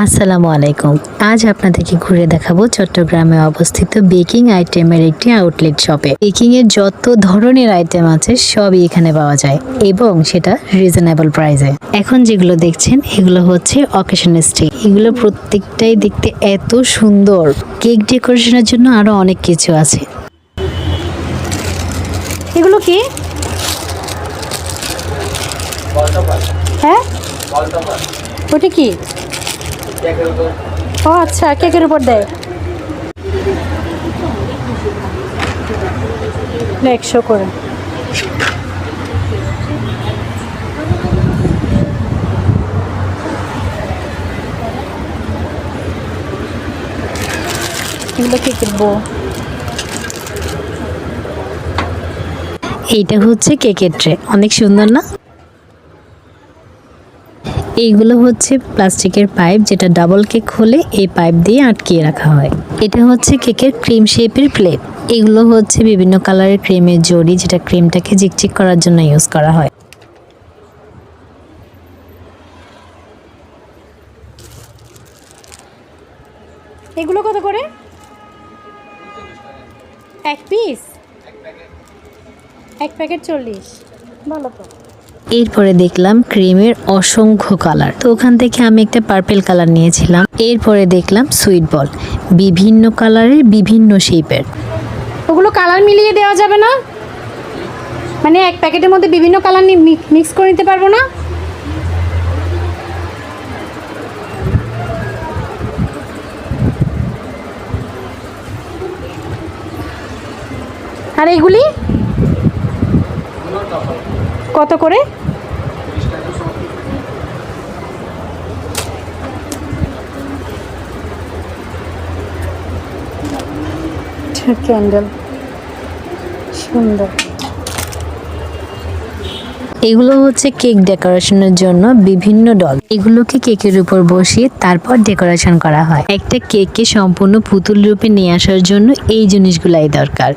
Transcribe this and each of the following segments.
আসসালামু আলাইকুম। আজ আপনাদেরকে ঘুরে দেখাবো চট্টগ্রামে অবস্থিত বেকিং আইটেমের একটি আউটলেট শপে। বেকিং এর যত ধরনের আইটেম আছে সবই এখানে পাওয়া যায় এবং সেটা রিজনেবল প্রাইসে। এখন যেগুলো দেখছেন এগুলো হচ্ছে অকেশন স্টিক। এগুলো প্রত্যেকটাই দেখতে এত সুন্দর। কেক ডেকোরেশনের জন্য আরো অনেক কিছু আছে। এগুলো কি? হ্যাঁ, ওটা কি? ও আচ্ছা, কেকের উপর দেয়। 100 করে। এগুলো কি কিনবো? এইটা হচ্ছে কেকের ট্রে, অনেক সুন্দর না? এইগুলো হচ্ছে প্লাস্টিকের পাইপ, যেটা ডাবল কেক হলে এই পাইপ দিয়ে আটকিয়ে রাখা হয়। এটা হচ্ছে কেকের ক্রিম শেপের প্লেট। এগুলো হচ্ছে বিভিন্ন কালারের ক্রিমের জড়ি, যেটা ক্রিমটাকে চিকচিক করার জন্য ইউজ করা হয়। এগুলো কত করে? এক পিস? এক প্যাকেট 40। ভালো তো। এরপরে দেখলাম ক্রিমের অসংখ্য কালার, তো ওখান থেকে আমি একটা পার্পেল কালার নিয়েছিলাম। এরপরে দেখলাম সুইট বল, বিভিন্ন কালারের বিভিন্ন শেপের। ওগুলো কালার মিলিয়ে দেওয়া যাবে না? মানে এক প্যাকেটের মধ্যে বিভিন্ন কালার নিয়ে মিক্স করে নিতে পারবো না? আর এইগুলি কত করে? ক্যান্ডেল সুন্দর। এগুলো হচ্ছে কেক ডেকোরেশনের জন্য বিভিন্ন ডল। এগুলোকে কেকের উপর বসিয়ে তারপর ডেকোরেশন করা হয়। একটা কেককে সম্পূর্ণ পুতুল রূপে নিয়ে আসার জন্য এই জিনিসগুলাই দরকার।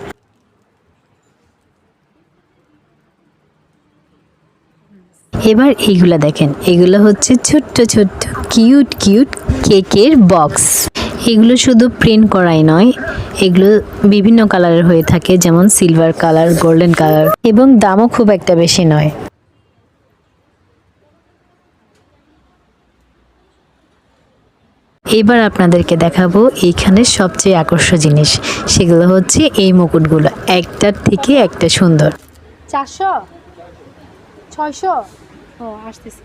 এবার এইগুলা দেখেন, এগুলো হচ্ছে ছোট্ট ছোট্ট কিউট কিউট কেকের বক্স। এগুলো শুধু প্রিন্ট করাই নয়, এগুলো বিভিন্ন কালারের হয়ে থাকে, যেমন সিলভার কালার, গোল্ডেন কালার, এবং দামও খুব একটা বেশি নয়। এবার আপনাদেরকে দেখাবো এইখানে সবচেয়ে আকর্ষণীয় জিনিস, সেগুলো হচ্ছে এই মুকুটগুলো, একটার থেকে একটা সুন্দর। 400 600 ও আসতেছে।